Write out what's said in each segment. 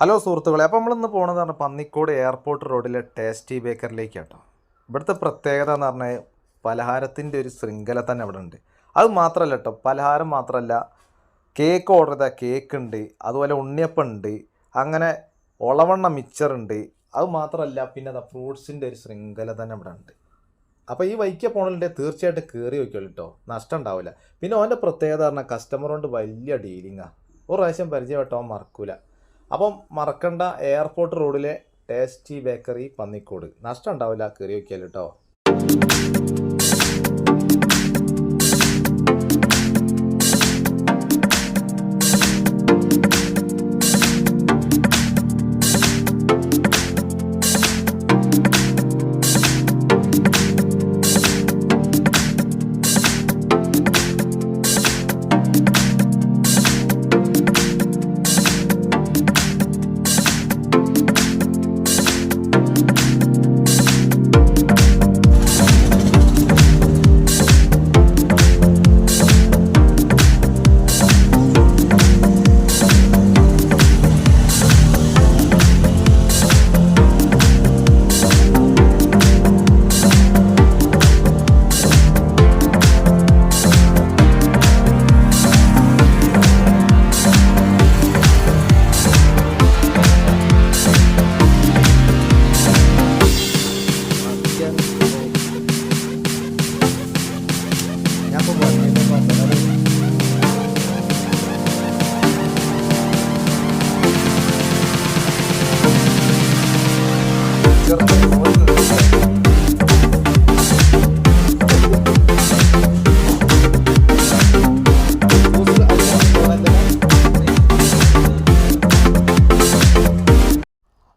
Hello സുഹൃത്തുക്കളെ, അപ്പോൾ നമ്മളിന്ന് പോകണമെന്ന് പറഞ്ഞാൽ പന്നിക്കോട് എയർപോർട്ട് റോഡിലെ ടേസ്റ്റി ബേക്കറിലേക്കാട്ടോ. ഇവിടുത്തെ പ്രത്യേകത എന്ന് പറഞ്ഞാൽ പലഹാരത്തിൻ്റെ ഒരു ശൃംഖല തന്നെ അവിടെ ഉണ്ട്. അത് മാത്രമല്ല കേട്ടോ, പലഹാരം മാത്രമല്ല, കേക്ക് ഓർഡർ ചെയ്താൽ കേക്ക് ഉണ്ട്, അതുപോലെ ഉണ്ണിയപ്പം ഉണ്ട്, അങ്ങനെ ഒളവണ്ണ മിച്ചറുണ്ട്. അത് മാത്രമല്ല, പിന്നെ അതാ ഫ്രൂട്ട്സിൻ്റെ ഒരു ശൃംഖല തന്നെ അവിടെ ഉണ്ട്. അപ്പോൾ ഈ വൈക്ക പോകണമെങ്കിൽ തീർച്ചയായിട്ടും കയറി വയ്ക്കുള്ളൂ കേട്ടോ, നഷ്ടം ഉണ്ടാവില്ല. പിന്നെ അവൻ്റെ പ്രത്യേകത പറഞ്ഞാൽ കസ്റ്റമറുകൊണ്ട് വലിയ ഡീലിങ്ങാണ്. ഒരു പ്രാവശ്യം പരിചയപ്പെട്ടോ അവൻ മറക്കൂല. അപ്പം മറക്കണ്ട, എയർപോർട്ട് റോഡിലെ ടേസ്റ്റി ബേക്കറി പന്നിക്കോട്. നഷ്ടം ഉണ്ടാവില്ല, കയറി വയ്ക്കല്ലോ കേട്ടോ.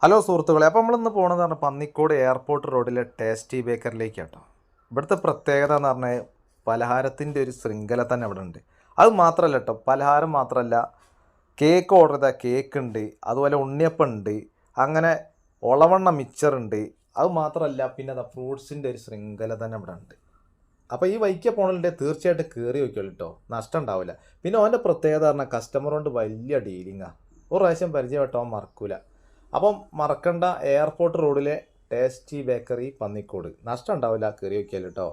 ഹലോ സുഹൃത്തുക്കളെ, അപ്പോൾ നമ്മളിന്ന് പോകണമെന്ന് പറഞ്ഞാൽ പന്നിക്കോട് എയർപോർട്ട് റോഡിലെ ടേസ്റ്റി ബേക്കറിലേക്കാട്ടോ. ഇവിടുത്തെ പ്രത്യേകത എന്ന് പറഞ്ഞാൽ പലഹാരത്തിൻ്റെ ഒരു ശൃംഖല തന്നെ അവിടെ ഉണ്ട്. അത് മാത്രമല്ല കേട്ടോ, പലഹാരം മാത്രമല്ല, കേക്ക് ഓർഡർ ചെയ്താൽ കേക്ക് ഉണ്ട്, അതുപോലെ ഉണ്ണിയപ്പം ഉണ്ട്, അങ്ങനെ ഒളവണ്ണ മിച്ചറുണ്ട്. അത് മാത്രമല്ല, പിന്നെ അതാ ഫ്രൂട്ട്സിൻ്റെ ഒരു ശൃംഖല തന്നെ അവിടെ ഉണ്ട്. അപ്പോൾ ഈ വൈക്ക പോകണമെങ്കിൽ തീർച്ചയായിട്ടും കയറി വയ്ക്കുള്ളൂ കേട്ടോ, നഷ്ടം ഉണ്ടാവില്ല. പിന്നെ അവൻ്റെ പ്രത്യേകത പറഞ്ഞാൽ കസ്റ്റമറുകൊണ്ട് വലിയ ഡീലിങ്ങാണ്. ഒരു പ്രാവശ്യം പരിചയപ്പെട്ടോ അവൻ മറക്കൂല. അപ്പം മറക്കണ്ട, എയർപോർട്ട് റോഡിലെ ടേസ്റ്റി ബേക്കറി പന്നിക്കോട്. നഷ്ടം ഉണ്ടാവില്ല, കയറി വയ്ക്കല്ലോ കേട്ടോ.